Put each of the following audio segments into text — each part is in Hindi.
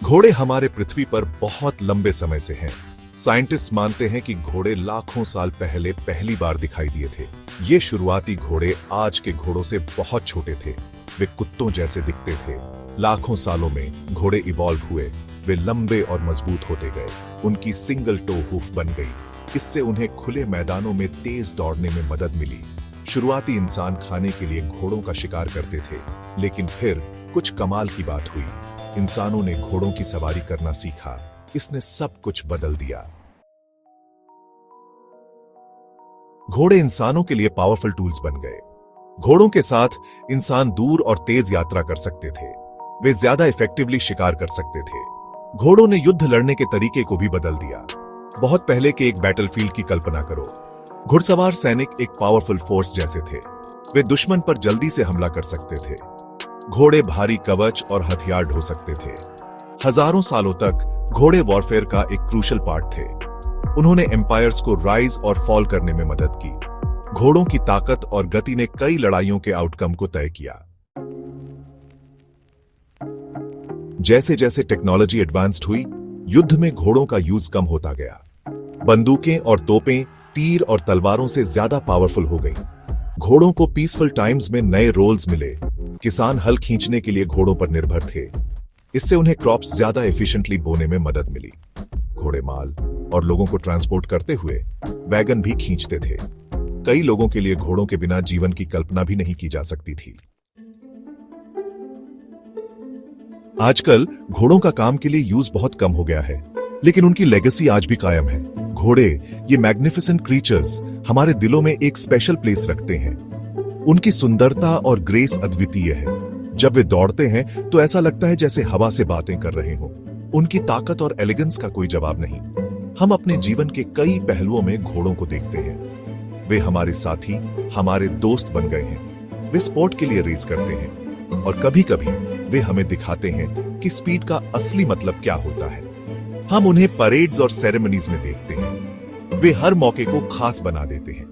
घोड़े हमारे पृथ्वी पर बहुत लंबे समय से हैं। साइंटिस्ट मानते हैं कि घोड़े लाखों साल पहले पहली बार दिखाई दिए थे। ये शुरुआती घोड़े आज के घोड़ों से बहुत छोटे थे। वे कुत्तों जैसे दिखते थे। लाखों सालों में घोड़े इवॉल्व हुए। वे लंबे और मजबूत होते गए। उनकी सिंगल टो हूफ बन गई। इससे उन्हें खुले मैदानों में तेज दौड़ने में मदद मिली। शुरुआती इंसान खाने के लिए घोड़ों का शिकार करते थे, लेकिन फिर कुछ कमाल की बात हुई। इंसानों ने घोड़ों की सवारी करना सीखा। इसने सब कुछ बदल दिया। घोड़े इंसानों के लिए पावरफुल टूल्स बन गए। घोड़ों के साथ इंसान दूर और तेज यात्रा कर सकते थे। वे ज्यादा इफेक्टिवली शिकार कर सकते थे। घोड़ों ने युद्ध लड़ने के तरीके को भी बदल दिया। बहुत पहले के एक बैटलफील्ड की कल्पना करो। घुड़सवार सैनिक एक पावरफुल फोर्स जैसे थे। वे दुश्मन पर जल्दी से हमला कर सकते थे। घोड़े भारी कवच और हथियार ढो सकते थे। हजारों सालों तक घोड़े वॉरफेयर का एक क्रूशल पार्ट थे। उन्होंने एम्पायर्स को राइज और फॉल करने में मदद की। घोड़ों की ताकत और गति ने कई लड़ाइयों के आउटकम को तय किया। जैसे जैसे टेक्नोलॉजी एडवांस्ड हुई, युद्ध में घोड़ों का यूज कम होता गया। बंदूकें और तोपें तीर और तलवारों से ज्यादा पावरफुल हो गईं। घोड़ों को पीसफुल टाइम्स में नए रोल्स मिले। किसान हल खींचने के लिए घोड़ों पर निर्भर थे। इससे उन्हें क्रॉप्स ज्यादा एफिशिएंटली बोने में मदद मिली। घोड़े माल और लोगों को ट्रांसपोर्ट करते हुए वैगन भी खींचते थे। कई लोगों के लिए घोड़ों के बिना जीवन की कल्पना भी नहीं की जा सकती थी। आजकल घोड़ों का काम के लिए यूज बहुत कम हो गया है, लेकिन उनकी लेगेसी आज भी कायम है। घोड़े, ये मैग्निफिसेंट क्रीचर्स, हमारे दिलों में एक स्पेशल प्लेस रखते हैं। उनकी सुंदरता और ग्रेस अद्वितीय है। जब वे दौड़ते हैं तो ऐसा लगता है जैसे हवा से बातें कर रहे हों। उनकी ताकत और एलिगेंस का कोई जवाब नहीं। हम अपने जीवन के कई पहलुओं में घोड़ों को देखते हैं। वे हमारे साथी, हमारे दोस्त बन गए हैं। वे स्पोर्ट के लिए रेस करते हैं और कभी-कभी वे हमें दिखाते हैं कि स्पीड का असली मतलब क्या होता है। हम उन्हें परेड्स और सेरेमनीज में देखते हैं। वे हर मौके को खास बना देते हैं।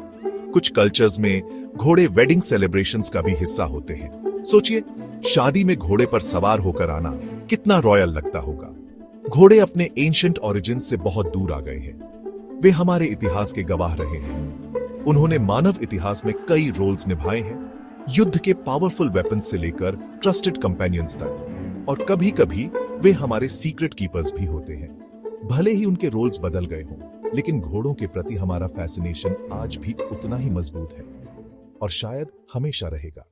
कुछ कल्चर्स में घोड़े वेडिंग सेलिब्रेशंस का भी हिस्सा होते हैं। सोचिए, शादी में घोड़े पर सवार होकर आना कितना रॉयल लगता होगा। घोड़े अपने एंशिएंट ओरिजिन से बहुत दूर आ गए हैं। वे हमारे इतिहास के गवाह रहे हैं। उन्होंने मानव इतिहास में कई रोल्स निभाए हैं, युद्ध के पावरफुल वेपन्स से लेकर ट्रस्टेड कंपेनियंस तक। और कभी-कभी वे हमारे सीक्रेट कीपर्स भी होते हैं। भले ही उनके रोल्स बदल गए हों, लेकिन घोड़ों के प्रति हमारा फैसिनेशन आज भी उतना ही मजबूत है और शायद हमेशा रहेगा।